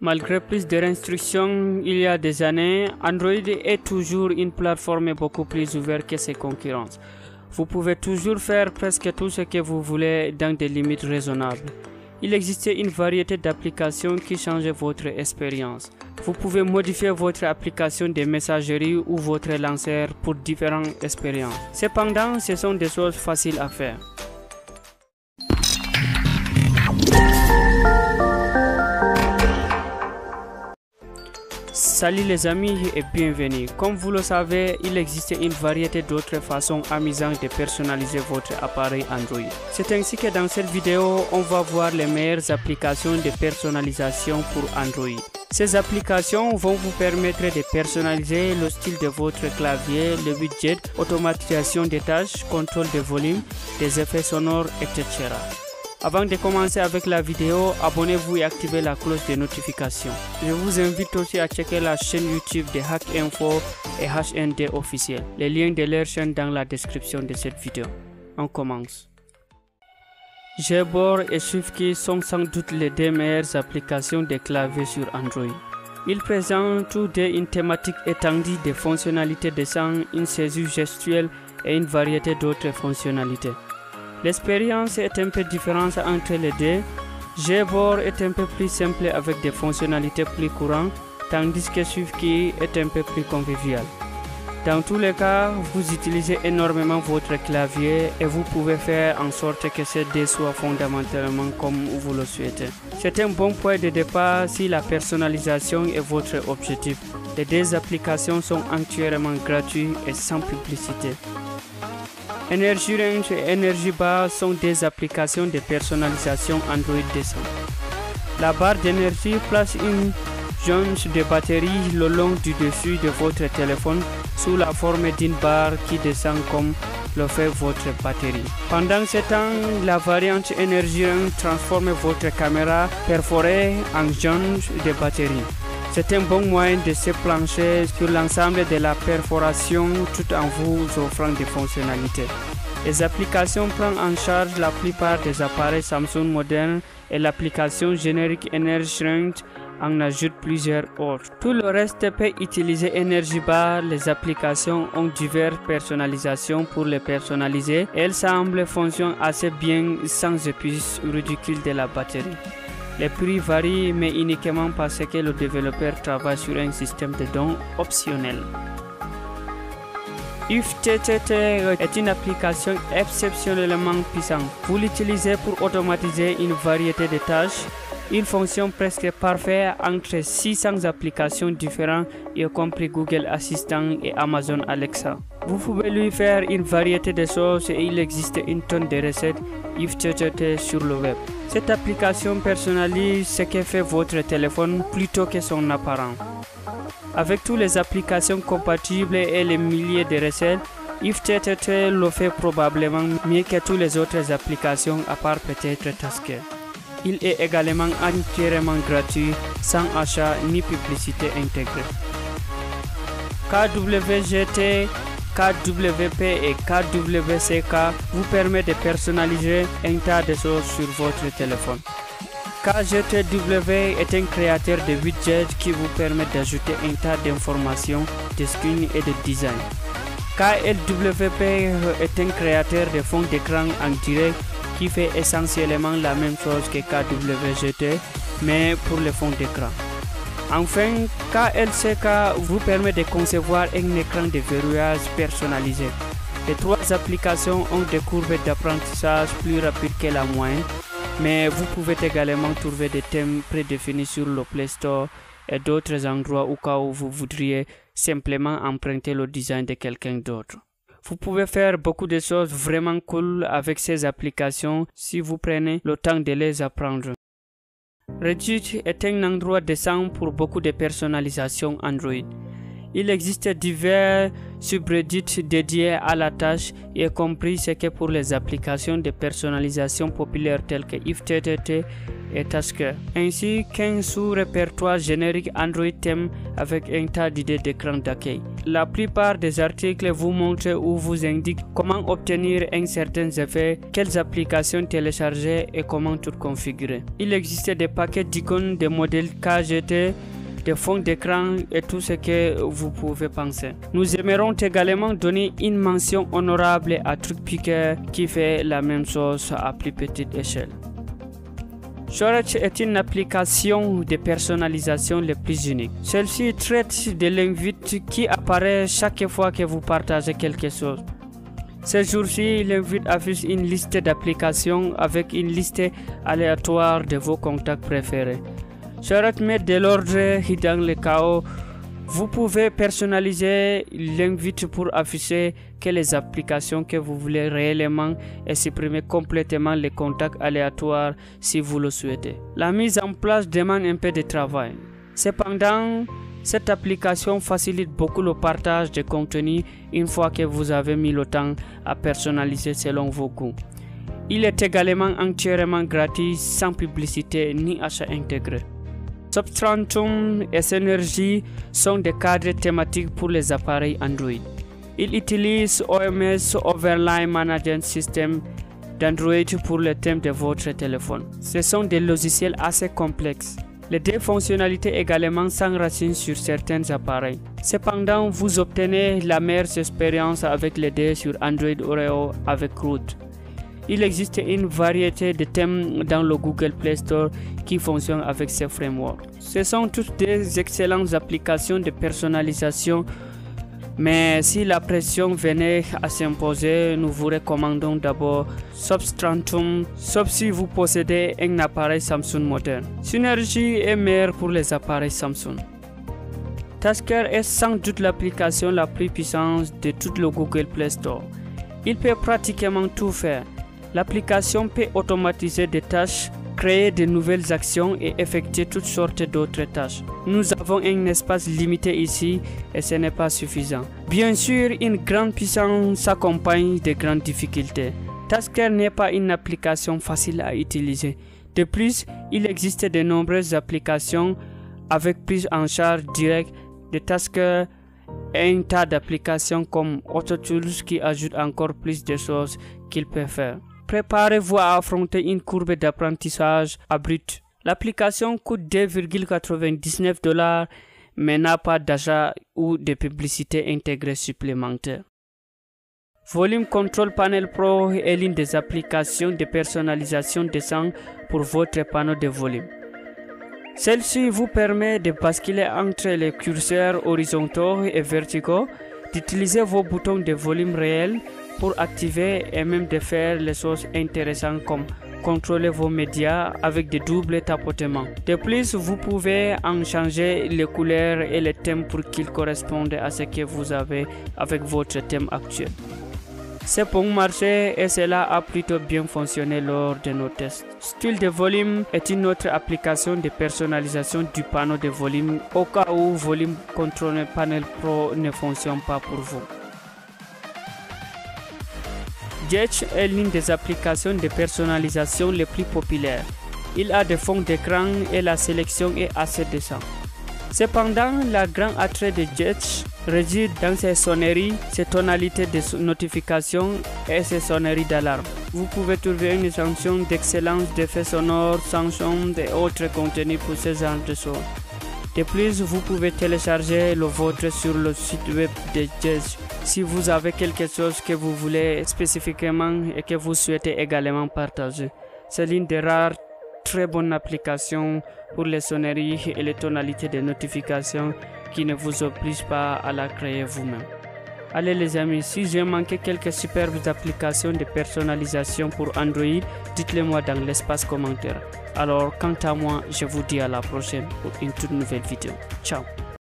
Malgré plus de restrictions il y a des années, Android est toujours une plateforme beaucoup plus ouverte que ses concurrents. Vous pouvez toujours faire presque tout ce que vous voulez dans des limites raisonnables. Il existe une variété d'applications qui changent votre expérience. Vous pouvez modifier votre application de messagerie ou votre lanceur pour différentes expériences. Cependant, ce sont des choses faciles à faire. Salut les amis et bienvenue. Comme vous le savez, il existe une variété d'autres façons amusantes de personnaliser votre appareil Android. C'est ainsi que dans cette vidéo, on va voir les meilleures applications de personnalisation pour Android. Ces applications vont vous permettre de personnaliser le style de votre clavier, le widget, automatisation des tâches, contrôle de volume, des effets sonores, etc. Avant de commencer avec la vidéo, abonnez-vous et activez la cloche de notification. Je vous invite aussi à checker la chaîne YouTube de Hack Info et HND officiel. Les liens de leur chaîne dans la description de cette vidéo. On commence. Gboard et SwiftKey sont sans doute les deux meilleures applications de clavier sur Android. Ils présentent tous deux une thématique étendue de fonctionnalités de son, une saisie gestuelle et une variété d'autres fonctionnalités. L'expérience est un peu différente entre les deux. Gboard est un peu plus simple avec des fonctionnalités plus courantes, tandis que SwiftKey est un peu plus convivial. Dans tous les cas, vous utilisez énormément votre clavier et vous pouvez faire en sorte que ces deux soient fondamentalement comme vous le souhaitez. C'est un bon point de départ si la personnalisation est votre objectif. Les deux applications sont entièrement gratuites et sans publicité. Energy Range et Energy Bar sont des applications de personnalisation Android décentes. La barre d'énergie place une jauge de batterie le long du dessus de votre téléphone sous la forme d'une barre qui descend comme le fait votre batterie. Pendant ce temps, la variante Energy Range transforme votre caméra perforée en jauge de batterie. C'est un bon moyen de se plancher sur l'ensemble de la perforation tout en vous offrant des fonctionnalités. Les applications prennent en charge la plupart des appareils Samsung modernes et l'application générique Energy Range en ajoute plusieurs autres. Tout le reste peut utiliser Energy Bar. Les applications ont diverses personnalisations pour les personnaliser. Elles semblent fonctionner assez bien sans épuisement ridicule de la batterie. Les prix varient, mais uniquement parce que le développeur travaille sur un système de dons optionnel. IFTTT est une application exceptionnellement puissante. Vous l'utilisez pour automatiser une variété de tâches. Il fonctionne presque parfait entre 600 applications différentes, y compris Google Assistant et Amazon Alexa. Vous pouvez lui faire une variété de choses et il existe une tonne de recettes IFTTT sur le web. Cette application personnalise ce que fait votre téléphone plutôt que son apparence. Avec toutes les applications compatibles et les milliers de recettes, IFTTT le fait probablement mieux que toutes les autres applications à part peut-être Tasker. Il est également entièrement gratuit, sans achat ni publicité intégrée. KWGT, KWP et KWCK vous permettent de personnaliser un tas de choses sur votre téléphone. KGTW est un créateur de widgets qui vous permet d'ajouter un tas d'informations, de screens et de design. KLWP est un créateur de fonds d'écran en direct qui fait essentiellement la même chose que KWGT, mais pour les fonds d'écran. Enfin, KLCK vous permet de concevoir un écran de verrouillage personnalisé. Les trois applications ont des courbes d'apprentissage plus rapides que la moyenne, mais vous pouvez également trouver des thèmes prédéfinis sur le Play Store et d'autres endroits au cas où vous voudriez simplement emprunter le design de quelqu'un d'autre. Vous pouvez faire beaucoup de choses vraiment cool avec ces applications si vous prenez le temps de les apprendre. Reddit est un endroit décent pour beaucoup de personnalisation Android. Il existe divers subreddits dédiés à la tâche, y compris ce que pour les applications de personnalisation populaires telles que IFTTT et Tasker, ainsi qu'un sous-répertoire générique Android Theme avec un tas d'idées d'écran d'accueil. La plupart des articles vous montrent ou vous indiquent comment obtenir un certain effet, quelles applications télécharger et comment tout configurer. Il existe des paquets d'icônes, des modèles KGT, des fonds d'écran et tout ce que vous pouvez penser. Nous aimerons également donner une mention honorable à TrucPicker qui fait la même chose à plus petite échelle. Storage est une application de personnalisation les plus unique. Celle-ci traite de l'invite qui apparaît chaque fois que vous partagez quelque chose. Ces jours-ci, l'invite affiche une liste d'applications avec une liste aléatoire de vos contacts préférés. Storage met de l'ordre dans le chaos. Vous pouvez personnaliser l'invite pour afficher que les applications que vous voulez réellement et supprimer complètement les contacts aléatoires si vous le souhaitez. La mise en place demande un peu de travail. Cependant, cette application facilite beaucoup le partage de contenu une fois que vous avez mis le temps à personnaliser selon vos goûts. Il est également entièrement gratuit sans publicité ni achat intégré. Substrantum et Synergy sont des cadres thématiques pour les appareils Android. Ils utilisent OMS Overlay Management System d'Android pour le thème de votre téléphone. Ce sont des logiciels assez complexes. Les deux fonctionnalités également s'enracinent sur certains appareils. Cependant, vous obtenez la meilleure expérience avec les deux sur Android Oreo avec Root. Il existe une variété de thèmes dans le Google Play Store qui fonctionnent avec ces frameworks. Ce sont toutes des excellentes applications de personnalisation, mais si la pression venait à s'imposer, nous vous recommandons d'abord Substrantum, sauf si vous possédez un appareil Samsung moderne. Synergy est meilleur pour les appareils Samsung. Tasker est sans doute l'application la plus puissante de tout le Google Play Store. Il peut pratiquement tout faire. L'application peut automatiser des tâches, créer de nouvelles actions et effectuer toutes sortes d'autres tâches. Nous avons un espace limité ici et ce n'est pas suffisant. Bien sûr, une grande puissance s'accompagne de grandes difficultés. Tasker n'est pas une application facile à utiliser. De plus, il existe de nombreuses applications avec prise en charge directe de Tasker et un tas d'applications comme AutoTools qui ajoutent encore plus de choses qu'il peut faire. Préparez-vous à affronter une courbe d'apprentissage abrupte. L'application coûte 2,99 $ mais n'a pas d'achat ou de publicité intégrée supplémentaire. Volume Control Panel Pro est l'une des applications de personnalisation de son pour votre panneau de volume. Celle-ci vous permet de basculer entre les curseurs horizontaux et verticaux, d'utiliser vos boutons de volume réel pour activer et même de faire les choses intéressantes comme contrôler vos médias avec de doubles tapotements. De plus, vous pouvez en changer les couleurs et les thèmes pour qu'ils correspondent à ce que vous avez avec votre thème actuel. C'est pour marcher et cela a plutôt bien fonctionné lors de nos tests. Style de volume est une autre application de personnalisation du panneau de volume au cas où Volume Control Panel Pro ne fonctionne pas pour vous. Jetch est l'une des applications de personnalisation les plus populaires. Il a des fonds d'écran et la sélection est assez décente. Cependant, le grand attrait de Jetch réside dans ses sonneries, ses tonalités de notification et ses sonneries d'alarme. Vous pouvez trouver une extension d'excellence d'effets sonores, chansons et autres contenus pour ce genre de choses. De plus, vous pouvez télécharger le vôtre sur le site web de Jetch. Si vous avez quelque chose que vous voulez spécifiquement et que vous souhaitez également partager, c'est l'une des rares très bonnes applications pour les sonneries et les tonalités de notification qui ne vous obligent pas à la créer vous-même. Allez les amis, si j'ai manqué quelques superbes applications de personnalisation pour Android, dites-le moi dans l'espace commentaire. Alors quant à moi, je vous dis à la prochaine pour une toute nouvelle vidéo. Ciao.